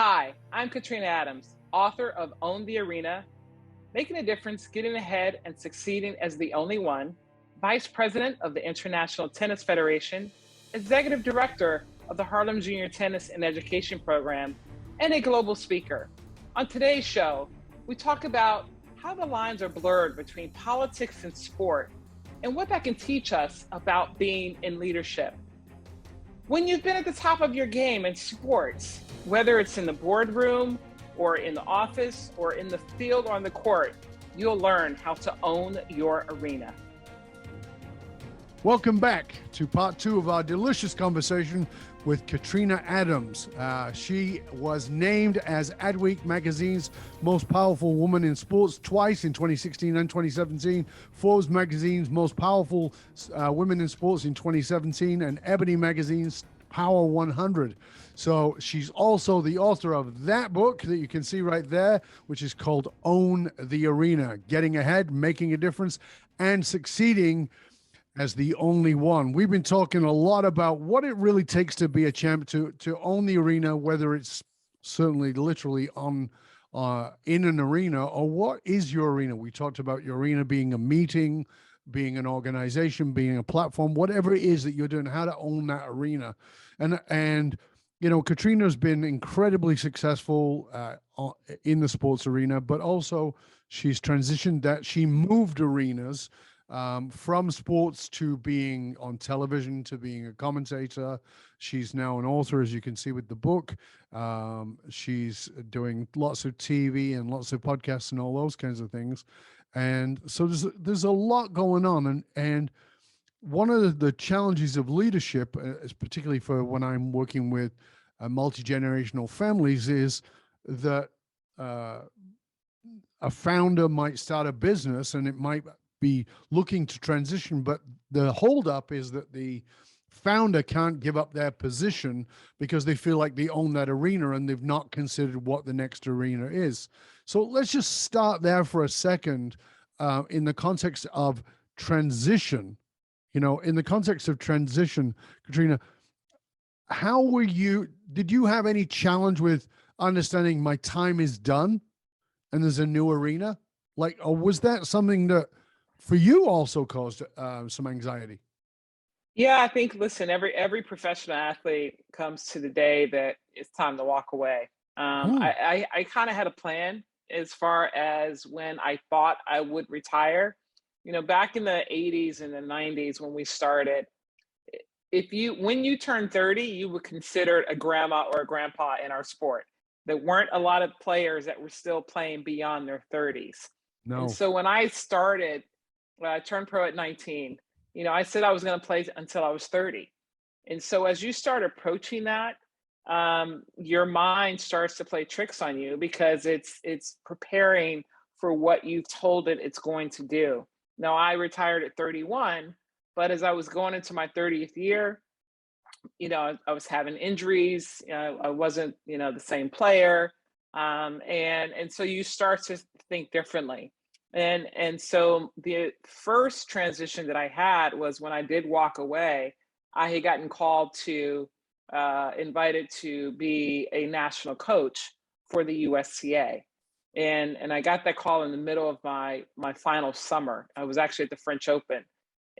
Hi, I'm Katrina Adams, author of Own the Arena, Making a Difference, Getting Ahead, and Succeeding as the Only One, Vice President of the International Tennis Federation, Executive Director of the Harlem Junior Tennis and Education Program, and a global speaker. On today's show, we talk about how the lines are blurred between politics and sport, and what that can teach us about being in leadership. When you've been at the top of your game in sports, whether it's in the boardroom or in the office or in the field or on the court, you'll learn how to own your arena. Welcome back to part two of our delicious conversation with Katrina Adams. She was named as Adweek magazine's most powerful woman in sports twice in 2016 and 2017, Forbes magazine's most powerful women in sports in 2017, and Ebony magazine's Power 100. So she's also the author of that book that you can see right there, which is called Own the Arena, Getting Ahead, Making a Difference, and Succeeding as the Only One. We've been talking a lot about what it really takes to be a champ, to own the arena, whether it's certainly literally on in an arena, or what is your arena. We talked about your arena being a meeting, being an organization, being a platform, whatever it is that you're doing, how to own that arena. And you know, Katrina's been incredibly successful in the sports arena, but also she's transitioned that. She moved arenas from sports to being on television, to being a commentator. She's now an author, as you can see with the book. She's doing lots of TV and lots of podcasts and all those kinds of things. And so there's a lot going on. And one of the challenges of leadership, is particularly for when I'm working with multi-generational families, is that a founder might start a business and it might be looking to transition, but the holdup is that the founder can't give up their position because they feel like they own that arena and they've not considered what the next arena is. So let's just start there for a second, in the context of transition. You know, in the context of transition, Katrina, did you have any challenge with understanding my time is done and there's a new arena? Or was that something that for you also caused some anxiety? Yeah, I think, listen, every professional athlete comes to the day that it's time to walk away. I kind of had a plan as far as when I thought I would retire. You know, back in the 80s and the 90s when we started, when you turned 30, you were considered a grandma or a grandpa in our sport. There weren't a lot of players that were still playing beyond their 30s. No. And so when I started, I turned pro at 19. You know, I said I was going to play until I was 30. And so as you start approaching that, your mind starts to play tricks on you because it's preparing for what you've told it it's going to do. Now, I retired at 31, but as I was going into my 30th year, you know, I was having injuries. I wasn't, the same player. And so you start to think differently. And so the first transition that I had was when I did walk away, I had gotten called to, invited to be a national coach for the USTA. And I got that call in the middle of my final summer. I was actually at the French Open.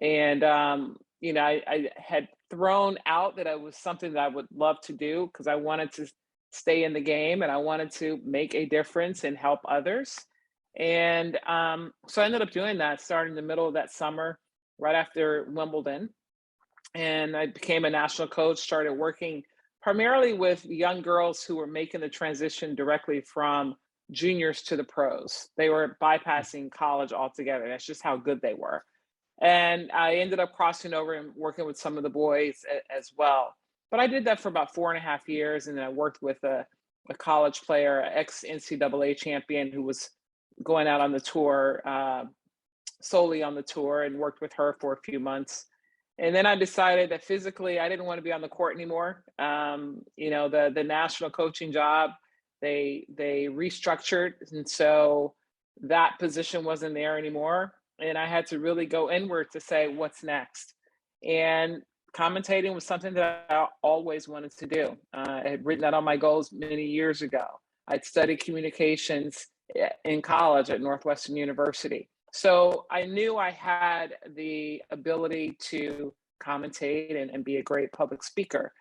And, I had thrown out that it was something that I would love to do because I wanted to stay in the game and I wanted to make a difference and help others. And so I ended up doing that, starting in the middle of that summer, right after Wimbledon. And I became a national coach, started working primarily with young girls who were making the transition directly from juniors to the pros. They were bypassing college altogether. That's just how good they were. And I ended up crossing over and working with some of the boys as well. But I did that for about 4.5 years. And then I worked with a college player, ex-NCAA champion who was going out on the tour, solely on the tour, and worked with her for a few months. And then I decided that physically I didn't want to be on the court anymore. The national coaching job, they restructured. And so that position wasn't there anymore. And I had to really go inward to say, what's next? And commentating was something that I always wanted to do. I had written that on my goals many years ago. I'd studied communications in college at Northwestern University. So I knew I had the ability to commentate and be a great public speaker.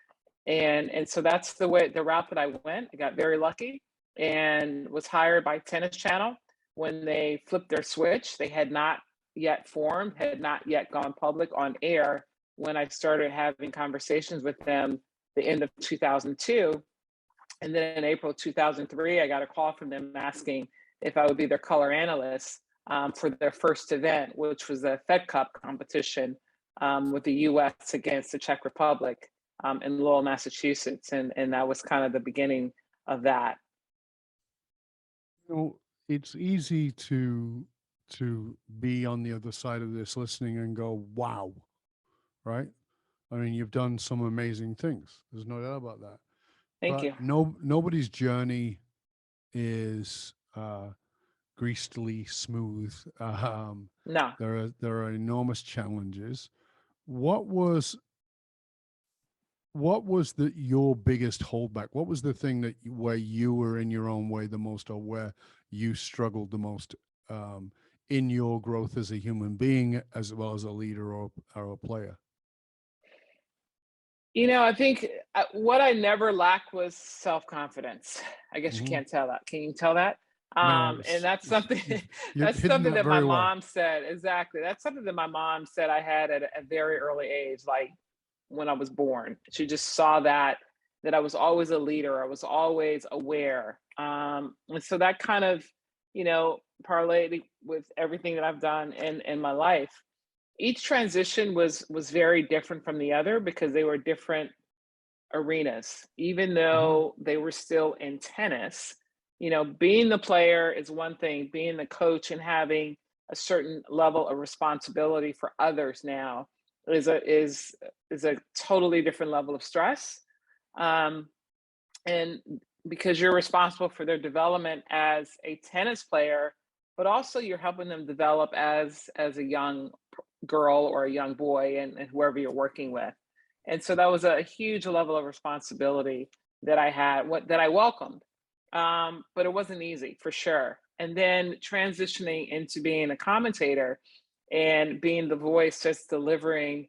And so that's the route that I went. I got very lucky and was hired by Tennis Channel when they flipped their switch. They had not yet formed, had not yet gone public on air when I started having conversations with them the end of 2002. And then in April 2003, I got a call from them asking if I would be their color analyst for their first event, which was a Fed Cup competition with the US against the Czech Republic in Lowell, Massachusetts. And that was kind of the beginning of that. You know, it's easy to be on the other side of this listening and go, wow, right? I mean, you've done some amazing things. There's no doubt about that. Thank But you. nobody's journey is greasily smooth. No. There are enormous challenges. What was your biggest holdback? What was the thing that where you were in your own way the most, or where you struggled the most in your growth as a human being, as well as a leader or a player? I think what I never lacked was self-confidence. I guess you Hmm. can't tell that. Can you tell that? No, And that's something you've that's hidden something that that my very well. mom said. Exactly. That's something that my mom said I had at a very early age, like when I was born. She just saw that I was always a leader. I was always aware. And so that kind of, parlayed with everything that I've done in my life. Each transition was very different from the other because they were different arenas, even Hmm. though they were still in tennis. Being the player is one thing, being the coach and having a certain level of responsibility for others now is a totally different level of stress. Um, and because you're responsible for their development as a tennis player, but also you're helping them develop as a young girl or a young boy and whoever you're working with. And so that was a huge level of responsibility that I had, what that I welcomed. But it wasn't easy for sure. And then transitioning into being a commentator and being the voice that's delivering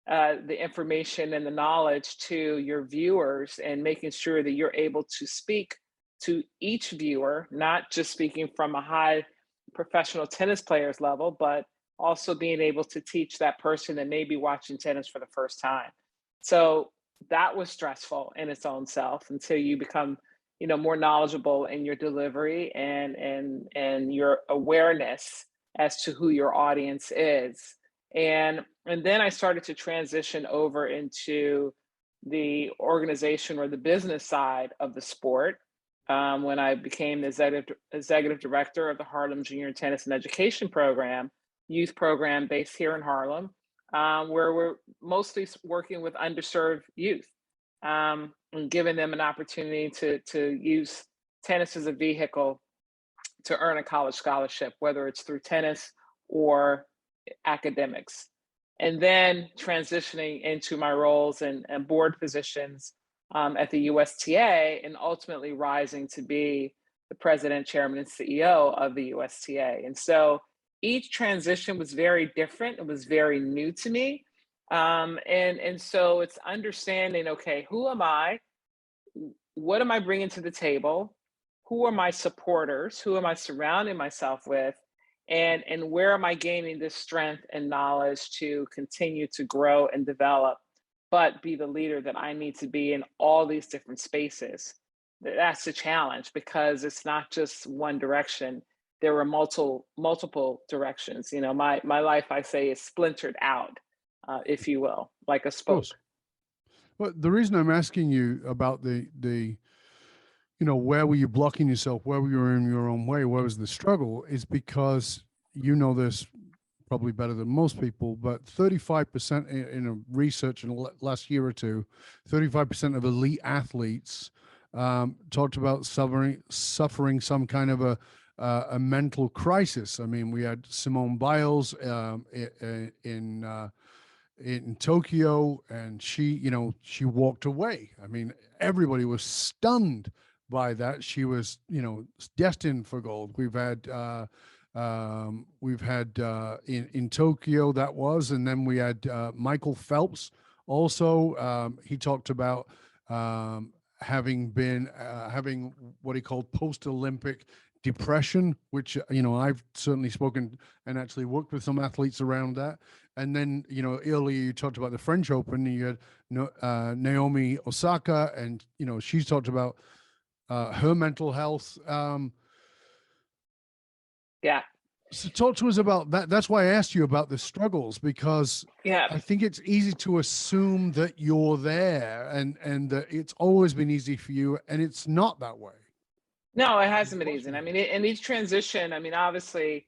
the information and the knowledge to your viewers and making sure that you're able to speak to each viewer, not just speaking from a high professional tennis player's level, but also being able to teach that person that may be watching tennis for the first time. So that was stressful in its own self until you become, more knowledgeable in your delivery and your awareness as to who your audience is. And then I started to transition over into the organization or the business side of the sport when I became the executive director of the Harlem Junior Tennis and Education Program, youth program based here in Harlem, where we're mostly working with underserved youth and giving them an opportunity to use tennis as a vehicle to earn a college scholarship, whether it's through tennis or academics. And then transitioning into my roles and board positions at the USTA and ultimately rising to be the president, chairman, and CEO of the USTA. And so each transition was very different. It was very new to me. And so it's understanding, okay, who am I? What am I bringing to the table? Who are my supporters? Who am I surrounding myself with? And where am I gaining this strength and knowledge to continue to grow and develop, but be the leader that I need to be in all these different spaces? That's the challenge because it's not just one direction. There were multiple directions. My life, I say, is splintered out, if you will, like a Of course. spoke. But the reason I'm asking you about the where were you blocking yourself? Where were you in your own way? Where was the struggle? Is because you know this probably better than most people, but 35% in a research in the last year or two, 35% of elite athletes talked about suffering some kind of a mental crisis. I mean, we had Simone Biles in in Tokyo, and she walked away. I mean, everybody was stunned by that. She was, destined for gold. We've had in Tokyo, that was, and then we had Michael Phelps also. He talked about having what he called post-Olympic depression, which I've certainly spoken and actually worked with some athletes around that. And then earlier you talked about the French Open. You had Naomi Osaka, and she's talked about her mental health. Yeah. So talk to us about that. That's why I asked you about the struggles, because Yeah. I think it's easy to assume that you're there and that it's always been easy for you, and it's not that way. No, it hasn't been easy. I mean, in each transition, I mean, obviously,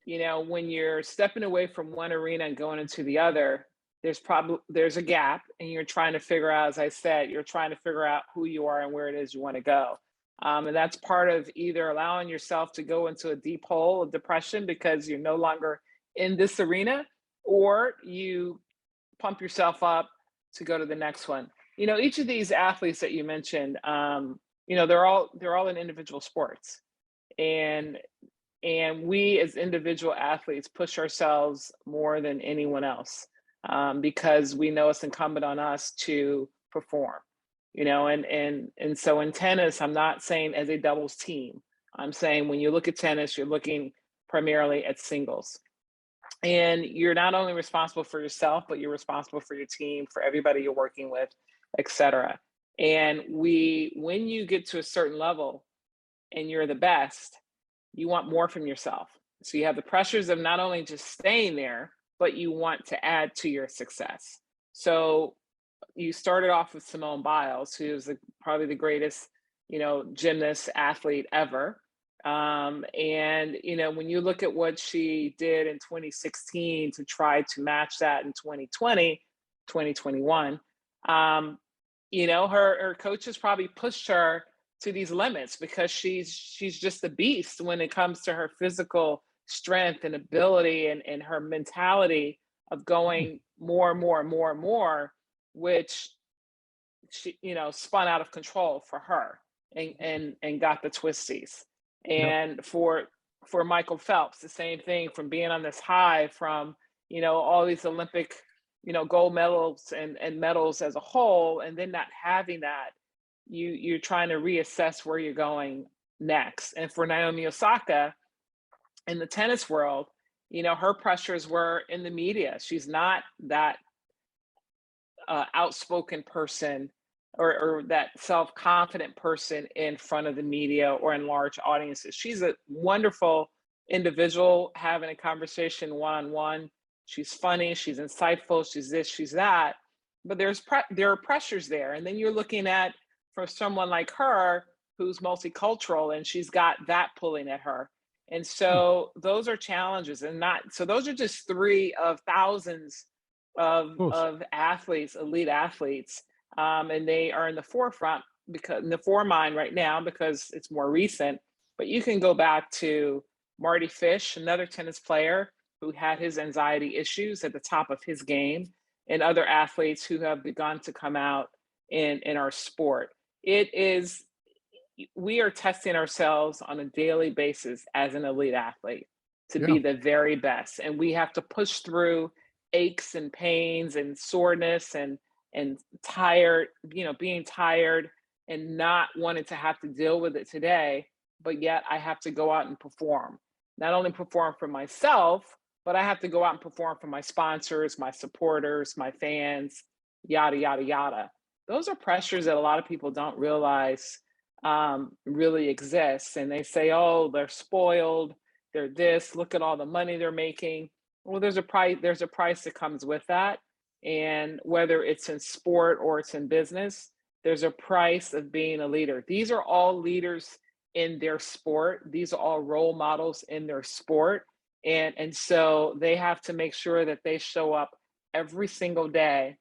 when you're stepping away from one arena and going into the other, there's a gap, and you're trying to figure out, as I said, you're trying to figure out who you are and where it is you want to go. And that's part of either allowing yourself to go into a deep hole of depression because you're no longer in this arena, or you pump yourself up to go to the next one. Each of these athletes that you mentioned, they're all in individual sports, and we as individual athletes push ourselves more than anyone else, because we know it's incumbent on us to perform. And so in tennis, I'm not saying as a doubles team. I'm saying when you look at tennis, you're looking primarily at singles. And you're not only responsible for yourself, but you're responsible for your team, for everybody you're working with, et cetera. And when you get to a certain level and you're the best, you want more from yourself. So you have the pressures of not only just staying there, but you want to add to your success. So you started off with Simone Biles, who is probably the greatest, gymnast athlete ever. And when you look at what she did in 2016 to try to match that in 2020, 2021, her coaches probably pushed her to these limits because she's just a beast when it comes to her physical strength and ability, and her mentality of going more and more and more and more, which she spun out of control for her, and got the twisties. Yep. And for Michael Phelps, the same thing, from being on this high from all these Olympic gold medals and medals as a whole, and then not having that, you're trying to reassess where you're going next. And for Naomi Osaka, in the tennis world, her pressures were in the media. She's not that outspoken person, or that self-confident person in front of the media or in large audiences. She's a wonderful individual having a conversation one-on-one. She's funny, she's insightful, she's this, she's that. But there are pressures there. And then you're looking at, for someone like her, who's multicultural, and she's got that pulling at her. And so those are challenges, and not so those are just three of thousands of athletes, elite athletes, and they are in the forefront, because in the foremind right now, because it's more recent. But you can go back to Marty Fish, another tennis player who had his anxiety issues at the top of his game, and other athletes who have begun to come out in our sport. We are testing ourselves on a daily basis as an elite athlete to Yeah. be the very best, and we have to push through aches and pains and soreness and tired, being tired and not wanting to have to deal with it today. But yet I have to go out and perform, not only perform for myself, but I have to go out and perform for my sponsors, my supporters, my fans, yada yada yada. Those are pressures that a lot of people don't realize really exists. And they say, oh, they're spoiled, they're this, look at all the money they're making. Well, there's a price that comes with that. And whether it's in sport or it's in business, there's a price of being a leader. These are all leaders in their sport. These are all role models in their sport. And so they have to make sure that they show up every single day,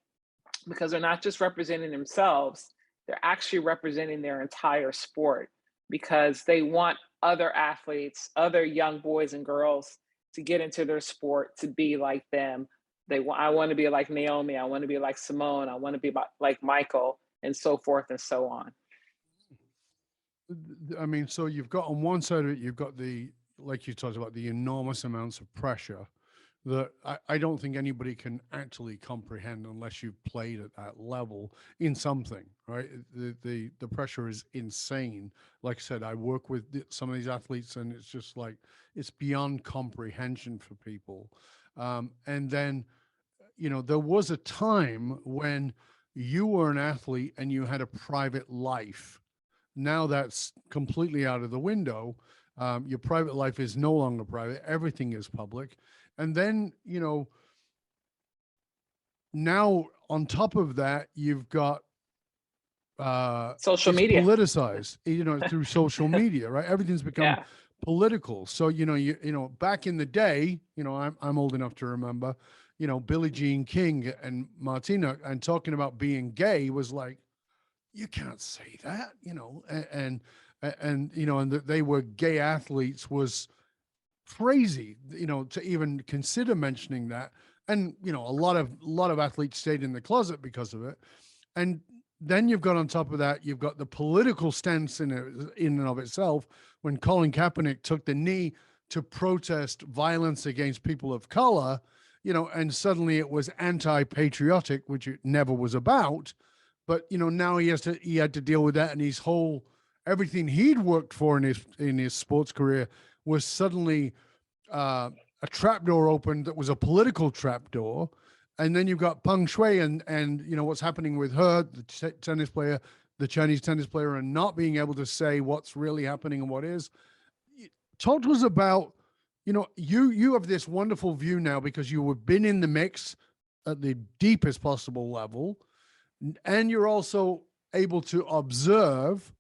because they're not just representing themselves, they're actually representing their entire sport, because they want other athletes, other young boys and girls, to get into their sport, to be like them, I want to be like Naomi, I want to be like Simone, I want to be like Michael, and so forth and so on. I mean, so you've got on one side of it, you've got the, like you talked about, the enormous amounts of pressure that I don't think anybody can actually comprehend unless you've played at that level in something, right? The pressure is insane. Like I said, I work with some of these athletes, and it's just like it's beyond comprehension for people. And then, you know, there was a time when you were an athlete and you had a private life. Now that's completely out of the window. Your private life is no longer private. Everything is public. And then, you know, now on top of that, you've got Social it's media. politicized, you know, through social media, right? Everything's become Yeah. political. So, you know, back in the day, you know, I'm old enough to remember, you know, Billie Jean King and Martina, and talking about being gay was like, you can't say that, you know, and you know, and that they were gay athletes was crazy, you know, to even consider mentioning that. And you know, a lot of athletes stayed in the closet because of it. And then you've got on top of that, you've got the political stance in and of itself. When Colin Kaepernick took the knee to protest violence against people of color, you know, and suddenly it was anti-patriotic, which it never was about. But you know, now he had to deal with that, and his whole everything he'd worked for in his sports career was suddenly a trapdoor opened that was a political trapdoor. And then you've got Peng Shuai and you know what's happening with her, the tennis player, the Chinese tennis player, and not being able to say what's really happening and what is. Talk to us about, you know, you have this wonderful view now because you have been in the mix at the deepest possible level, and you're also able to observe,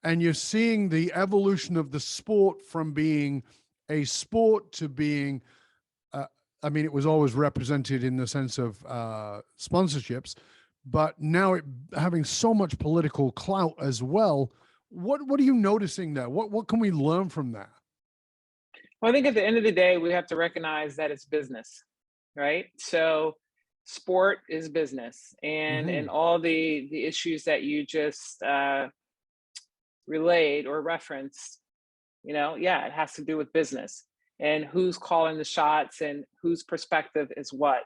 and you're seeing the evolution of the sport from being a sport to being, I mean, it was always represented in the sense of sponsorships, but now it having so much political clout as well. What are you noticing there? What can we learn from that? Well, I think at the end of the day, we have to recognize that it's business, right? So sport is business, Mm-hmm. and all the issues that you just relayed or referenced, you know, yeah, it has to do with business and who's calling the shots and whose perspective is what.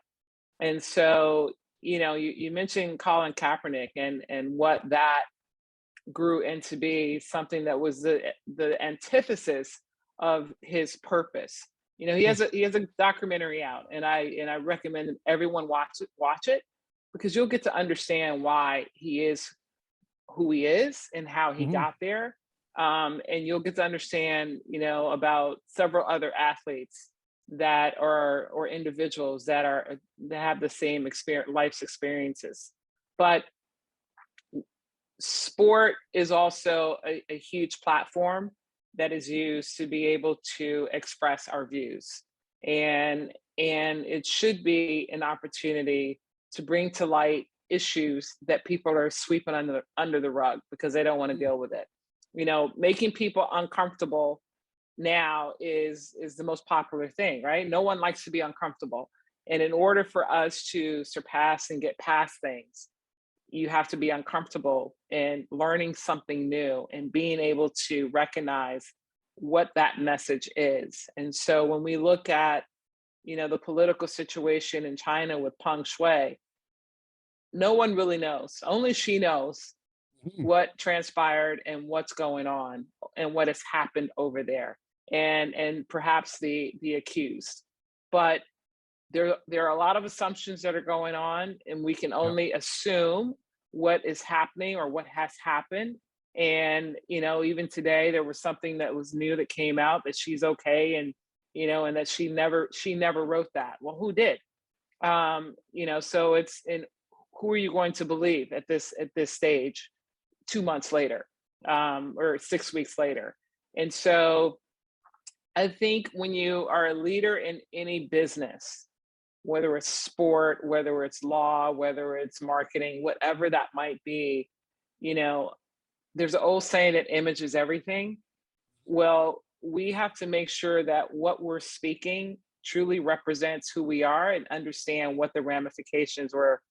And so, you know, you mentioned Colin Kaepernick and what that grew into be something that was the antithesis of his purpose. You know, he has a documentary out, and I recommend everyone watch it because you'll get to understand why he is who he is and how he Mm-hmm. got there. And you'll get to understand, you know, about several other athletes that are or individuals that have the same life's experiences. But sport is also a huge platform that is used to be able to express our views, and it should be an opportunity to bring to light issues that people are sweeping under the rug because they don't want to deal with it. You know, making people uncomfortable now is the most popular thing, right? No one likes to be uncomfortable, and in order for us to surpass and get past things, you have to be uncomfortable in learning something new and being able to recognize what that message is. And so when we look at, you know, the political situation in China with Peng Shuai, no one really knows. Only she knows Mm-hmm. what transpired and what's going on and what has happened over there, and perhaps the accused. But there are a lot of assumptions that are going on, and we can Yeah. only assume what is happening or what has happened. And you know, even today there was something that was new that came out that she's okay, and you know, and that she never wrote that. Well, who did? You know, so it's in who are you going to believe at this stage, 2 months later, or 6 weeks later? And so I think when you are a leader in any business, whether it's sport, whether it's law, whether it's marketing, whatever that might be, you know, there's an old saying that image is everything. Well, we have to make sure that what we're speaking truly represents who we are and understand what the ramifications or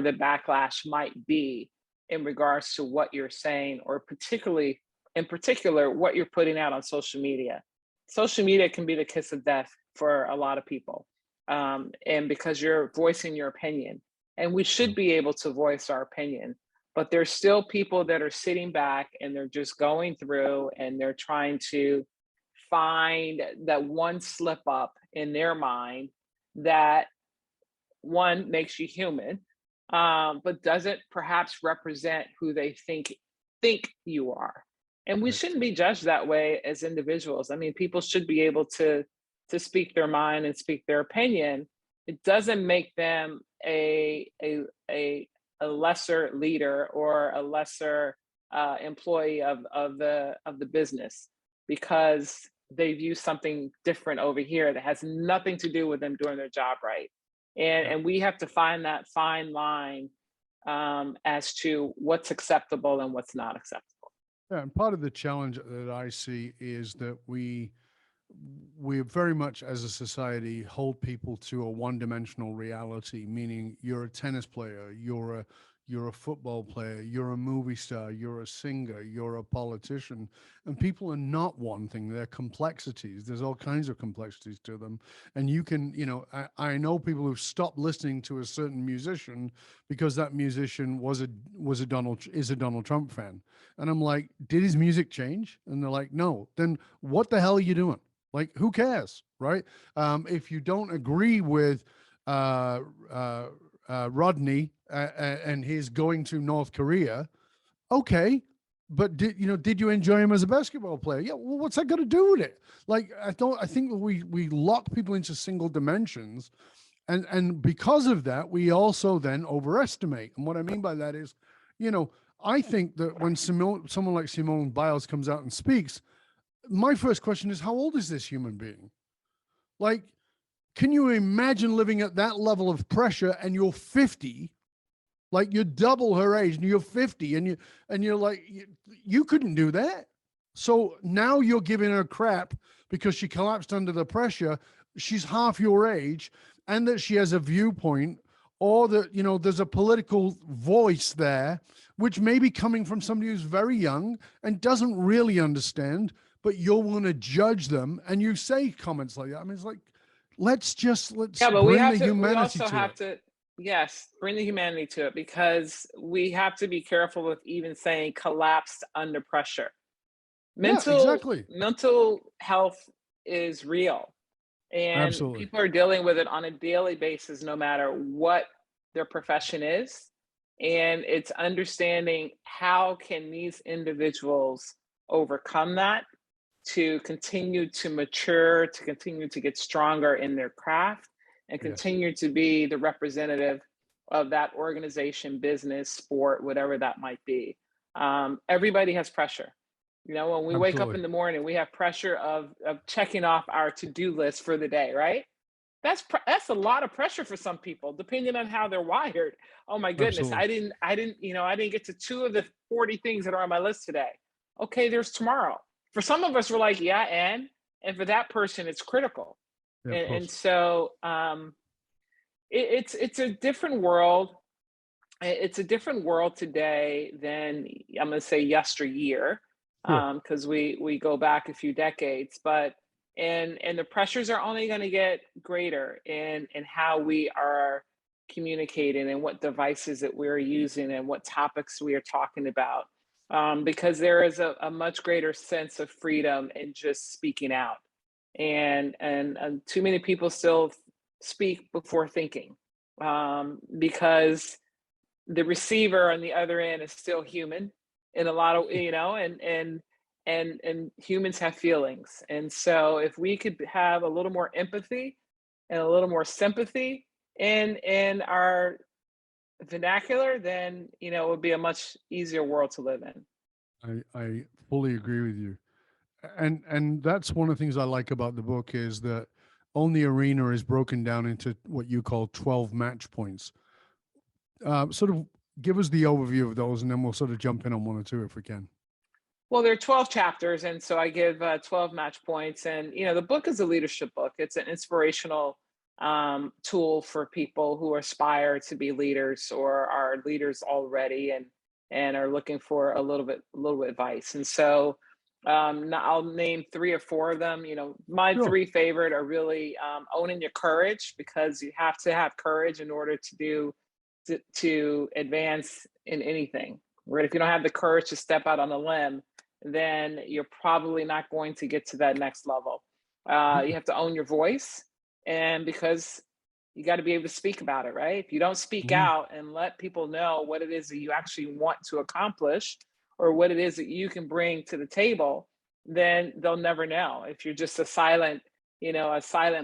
the backlash might be in regards to what you're saying, or particularly in particular what you're putting out on social media. Social media can be the kiss of death for a lot of people, and because you're voicing your opinion, and we should be able to voice our opinion, but there's still people that are sitting back and they're just going through and they're trying to find that one slip up in their mind that, one, makes you human, but doesn't perhaps represent who they think you are. And we Right. shouldn't be judged that way as individuals. I mean, people should be able to speak their mind and speak their opinion. It doesn't make them a lesser leader or a lesser employee of the business because they view something different over here that has nothing to do with them doing their job right. And we have to find that fine line as to what's acceptable and what's not acceptable. Yeah, and part of the challenge that I see is that we very much as a society hold people to a one-dimensional reality, meaning you're a tennis player, you're a football player, you're a movie star, you're a singer, you're a politician, and people are not one thing. They're complexities. There's all kinds of complexities to them, and you can, I know people who've stopped listening to a certain musician because that musician is a Donald Trump fan, and I'm like, did his music change? And they're like, no. Then what the hell are you doing? Like, who cares, right? If you don't agree with Rodney and his going to North Korea, okay, but did you enjoy him as a basketball player? Yeah, well, what's that got to do with it? Like, I think we lock people into single dimensions, and because of that, we also then overestimate. And what I mean by that is, I think that when someone like Simone Biles comes out and speaks, my first question is, how old is this human being? Like, can you imagine living at that level of pressure and you're 50? Like, you're double her age and you're 50 and you're like, you couldn't do that. So now you're giving her crap because she collapsed under the pressure. She's half your age, and that she has a viewpoint, or that, there's a political voice there, which may be coming from somebody who's very young and doesn't really understand, but you'll want to judge them, and you say comments like that. I mean, it's like, let's Yeah, but bring the humanity we also to have it. to, yes, bring the humanity to it, because we have to be careful with even saying collapsed under pressure. Yeah, exactly. Mental health is real, and Absolutely. people are dealing with it on a daily basis, no matter what their profession is. And it's understanding how can these individuals overcome that, to continue to mature, to continue to get stronger in their craft, and Yes, continue to be the representative of that organization, business, sport, whatever that might be. Everybody has pressure. When we wake up absolutely. in the morning, we have pressure of checking off our to-do list for the day, right? That's a lot of pressure for some people, depending on how they're wired. Oh my goodness, Absolutely. I didn't get to two of the 40 things that are on my list today. Okay, there's tomorrow. For some of us, we're like, yeah, and for that person, it's critical. Yeah, of And course. so it's a different world. It's a different world today than, I'm going to say, yesteryear, Sure. because we go back a few decades, but and the pressures are only going to get greater in how we are communicating and what devices that we're using and what topics we are talking about, because there is a much greater sense of freedom in just speaking out, and too many people still speak before thinking, because the receiver on the other end is still human in a lot of, and humans have feelings. And so if we could have a little more empathy and a little more sympathy in our vernacular, then it would be a much easier world to live in. I fully agree with you. And that's one of the things I like about the book, is that On the Arena is broken down into what you call 12 match points. Sort of give us the overview of those, and then we'll sort of jump in on one or two if we can. Well, there are 12 chapters, and so I give 12 match points. And the book is a leadership book. It's an inspirational tool for people who aspire to be leaders or are leaders already, and are looking for a little bit advice. And so now I'll name three or four of them. My Sure. three favorite are really owning your courage, because you have to have courage in order to advance in anything. Right? If you don't have the courage to step out on a limb, then you're probably not going to get to that next level. You have to own your voice, and because you got to be able to speak about it, right? If you don't speak Mhm. out and let people know what it is that you actually want to accomplish, or what it is that you can bring to the table, then they'll never know. If you're just a silent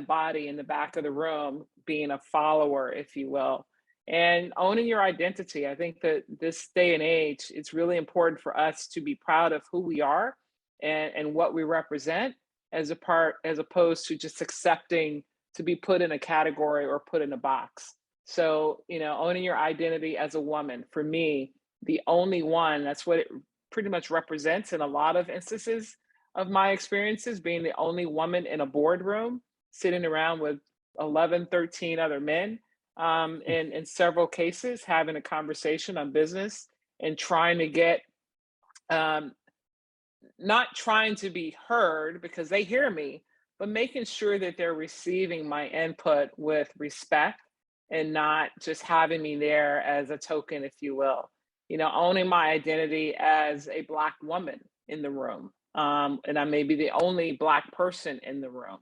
body in the back of the room, being a follower, if you will. And owning your identity. I think that this day and age, it's really important for us to be proud of who we are, and what we represent, as opposed to just accepting to be put in a category or put in a box. So, owning your identity as a woman, for me, the only one, that's what it pretty much represents in a lot of instances of my experiences, being the only woman in a boardroom, sitting around with 11, 13 other men, in several cases, having a conversation on business, and trying to get, um, not trying to be heard because they hear me, but making sure that they're receiving my input with respect, and not just having me there as a token, if you will. Owning my identity as a Black woman in the room. And I may be the only Black person in the room.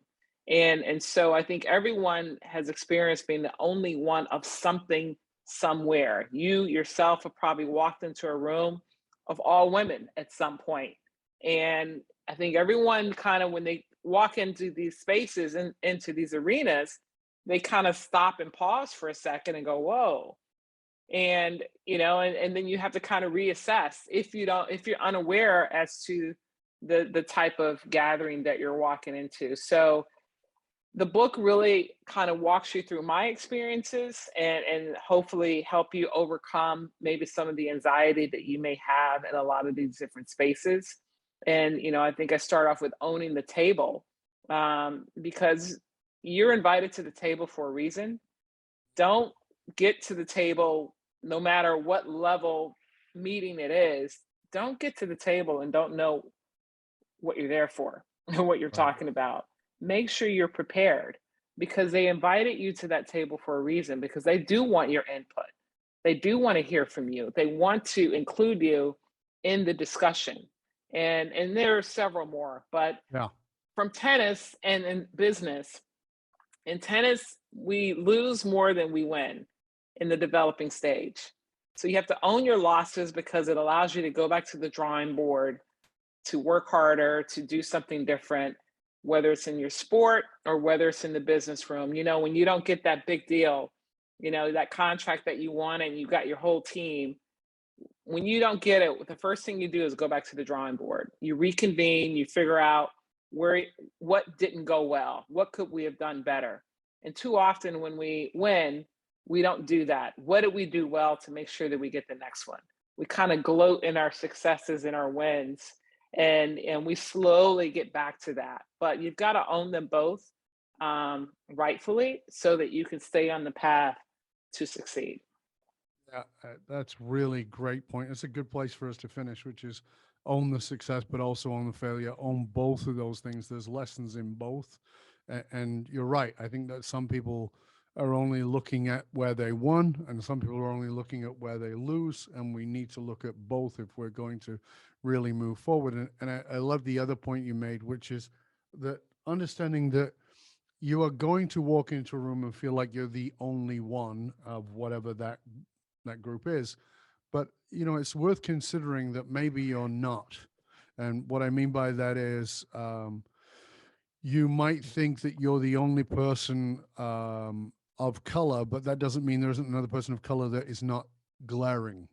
And so I think everyone has experienced being the only one of something somewhere. You yourself have probably walked into a room of all women at some point. And I think everyone kind of, when they walk into these spaces and into these arenas, they kind of stop and pause for a second and go, whoa. And then you have to kind of reassess, if you're unaware as to the type of gathering that you're walking into. So the book really kind of walks you through my experiences, and hopefully help you overcome maybe some of the anxiety that you may have in a lot of these different spaces. And I think I start off with owning the table, because you're invited to the table for a reason. Don't get to the table, no matter what level meeting it is. Don't get to the table and don't know what you're there for and what you're Right. talking about. Make sure you're prepared, because they invited you to that table for a reason, because they do want your input. They do want to hear from you. They want to include you in the discussion. And there are several more, but Yeah. from tennis and in business, in tennis, we lose more than we win in the developing stage. So you have to own your losses, because it allows you to go back to the drawing board, to work harder, to do something different, whether it's in your sport or whether it's in the business room. When you don't get that big deal, that contract that you want, and you got your whole team, when you don't get it, the first thing you do is go back to the drawing board. You reconvene, you figure out what didn't go well, what could we have done better. And too often when we win, we don't do that. What did we do well to make sure that we get the next one? We kind of gloat in our successes and our wins, and we slowly get back to that. But you've got to own them both, rightfully, so that you can stay on the path to succeed. Yeah, that's really great point. It's a good place for us to finish, which is own the success, but also own the failure. Own both of those things. There's lessons in both, and you're right. I think that some people are only looking at where they won, and some people are only looking at where they lose. And we need to look at both if we're going to really move forward. And I love the other point you made, which is that understanding that you are going to walk into a room and feel like you're the only one of whatever that group is. But, it's worth considering that maybe you're not. And what I mean by that is you might think that you're the only person of color, but that doesn't mean there isn't another person of color that is not glaring,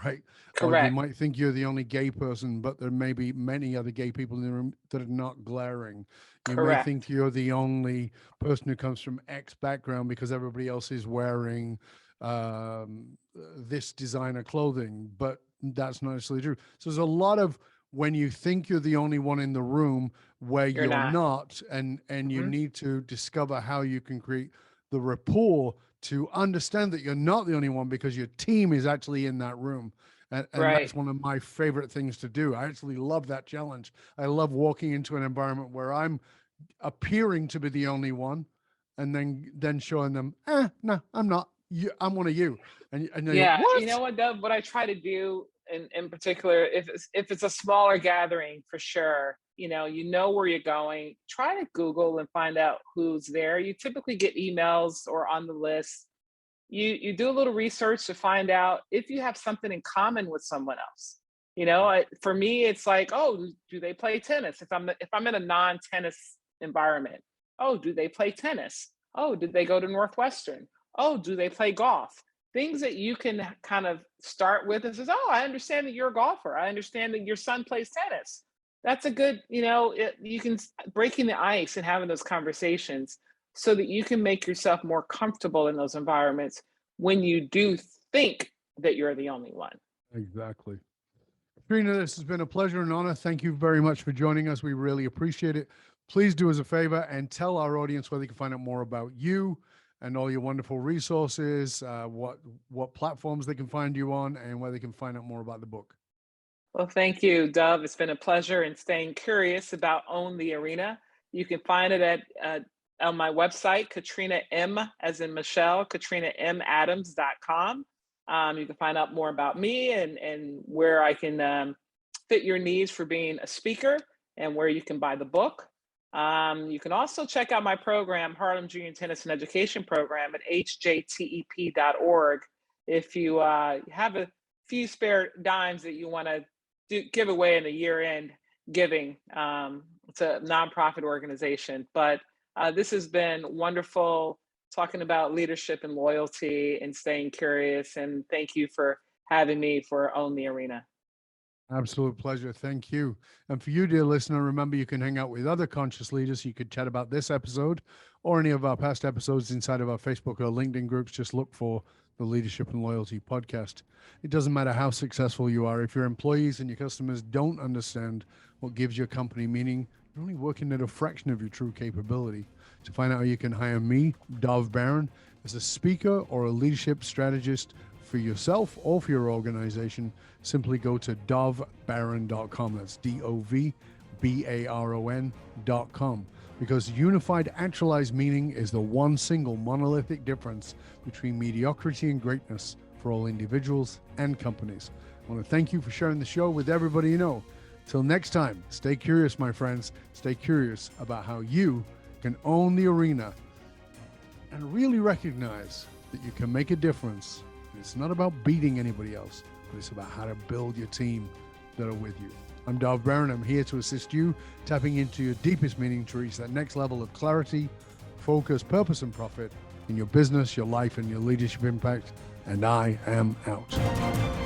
right? Or you Correct. might think you're the only gay person, but there may be many other gay people in the room that are not glaring. You may think Correct. you're the only person who comes from X background because everybody else is wearing this designer clothing, but that's not necessarily true. So there's a lot of when you think you're the only one in the room where you're not, and you need to discover how you can create the rapport to understand that you're not the only one because your team is actually in that room. And that's one of my favorite things to do. I actually love that challenge. I love walking into an environment where I'm appearing to be the only one, and then showing them, no, I'm not. I'm one of you. And Yeah, what? you know what, Dov? What I try to do in particular, if it's a smaller gathering, for sure, you know where you're going. Try to Google and find out who's there. You typically get emails or on the list. You do a little research to find out if you have something in common with someone else. For me, it's like, oh, do they play tennis? If I'm in a non-tennis environment, oh, do they play tennis? Oh, did they go to Northwestern? Oh, do they play golf? Things that you can kind of start with and says, oh, I understand that you're a golfer. I understand that your son plays tennis. That's a good, you can breaking the ice and having those conversations so that you can make yourself more comfortable in those environments when you do think that you're the only one. Exactly. Katrina, this has been a pleasure and honor. Thank you very much for joining us. We really appreciate it. Please do us a favor and tell our audience where they can find out more about you and all your wonderful resources, what platforms they can find you on, and where they can find out more about the book. Well, thank you, Dov. It's been a pleasure, and staying curious about Own the Arena. You can find it on my website, Katrina M, as in Michelle, KatrinaMAdams.com. You can find out more about me and where I can fit your needs for being a speaker and where you can buy the book. You can also check out my program, Harlem Junior Tennis and Education Program, at hjtep.org. If you have a few spare dimes that you want to give away in the year-end giving. It's a nonprofit organization, but this has been wonderful talking about leadership and loyalty and staying curious. And thank you for having me for Own the Arena. Absolute pleasure. Thank you. And for you, dear listener, remember you can hang out with other conscious leaders. You could chat about this episode or any of our past episodes inside of our Facebook or LinkedIn groups. Just look for the Leadership and Loyalty Podcast. It doesn't matter how successful you are. If your employees and your customers don't understand what gives your company meaning, you're only working at a fraction of your true capability. To find out how you can hire me, Dov Baron, as a speaker or a leadership strategist for yourself or for your organization, simply go to dovbaron.com. That's DOVBARON.com. Because unified actualized meaning is the one single monolithic difference between mediocrity and greatness for all individuals and companies. I want to thank you for sharing the show with everybody you know. Till next time, stay curious, my friends. Stay curious about how you can own the arena and really recognize that you can make a difference. It's not about beating anybody else, but it's about how to build your team that are with you. I'm Dov Baron. I'm here to assist you tapping into your deepest meaning to reach that next level of clarity, focus, purpose, and profit in your business, your life, and your leadership impact. And I am out.